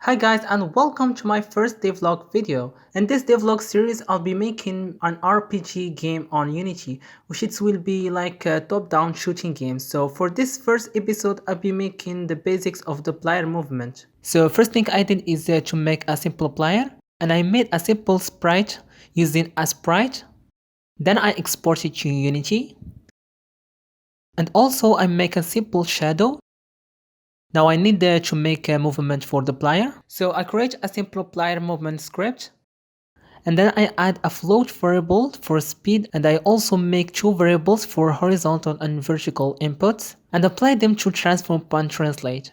Hi guys and welcome to my first devlog video. In this devlog series I'll be making an RPG game on Unity, which it will be like a top-down shooting game. So for this first episode I'll be making the basics of the player movement. So first thing I did is to make a simple player, and I made a simple sprite using a sprite. Then I export it to Unity, and also I make a simple shadow. Now I need to make a movement for the player. So I create a simple player movement script. And then I add a float variable for speed, and I also make two variables for horizontal and vertical inputs and apply them to transform and translate.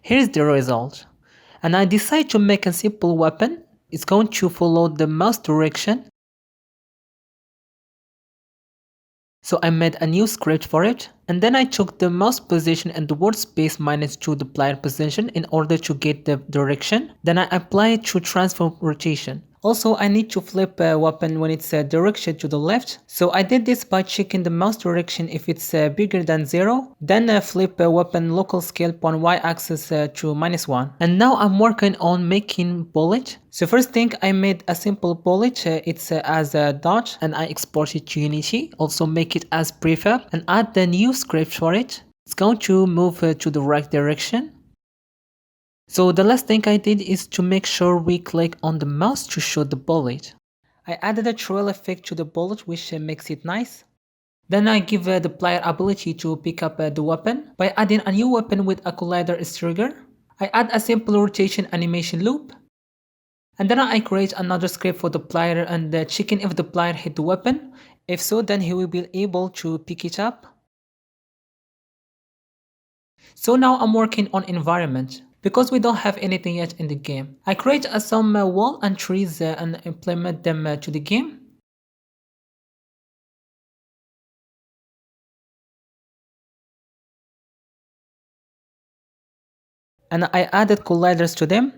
Here's the result. And I decide to make a simple weapon. It's going to follow the mouse direction. So I made a new script for it, and then I took the mouse position and the word space -2 the player position in order to get the direction. Then I apply it to transform rotation. Also, I need to flip a weapon when it's direction to the left. So I did this by checking the mouse direction if it's bigger than 0. Then flip a weapon local scale on y-axis to -1. And now I'm working on making bullet. So first thing, I made a simple bullet. It's as a dodge, and I export it to Unity. Also make it as prefab and add the new script for it. It's going to move to the right direction. So the last thing I did is to make sure we click on the mouse to show the bullet. I added a trail effect to the bullet, which makes it nice. Then I give the player ability to pick up the weapon by adding a new weapon with a collider trigger. I add a simple rotation animation loop. And then I create another script for the player and checking if the player hit the weapon. If so, then he will be able to pick it up. So now I'm working on environment, because we don't have anything yet in the game. I create some wall and trees and implement them to the game. And I added colliders to them.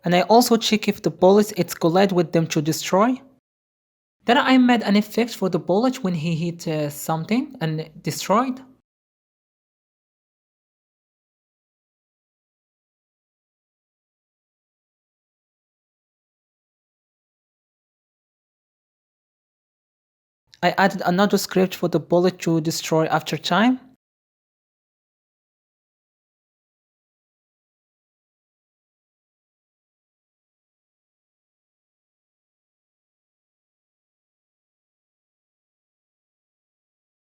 And I also check if the bullets it's collide with them to destroy. Then I made an effect for the bullet when he hit something and destroyed. I added another script for the bullet to destroy after time.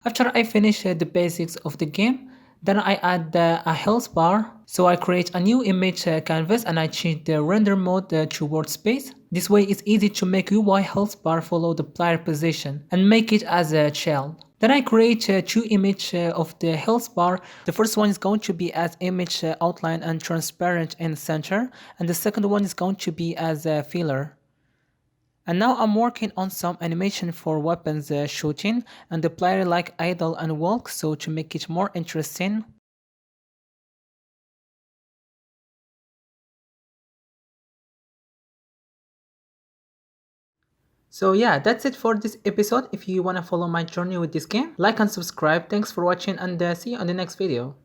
After I finish the basics of the game, then I add a health bar. So I create a new image canvas and I change the render mode to word space. This way it's easy to make UI health bar follow the player position and make it as a child. Then I create two images of the health bar. The first one is going to be as image outline and transparent in center, and the second one is going to be as a filler. And now I'm working on some animation for weapons shooting and the player like idle and walk, so to make it more interesting. So yeah, that's it for this episode. If you wanna follow my journey with this game, like and subscribe. Thanks for watching, and see you on the next video.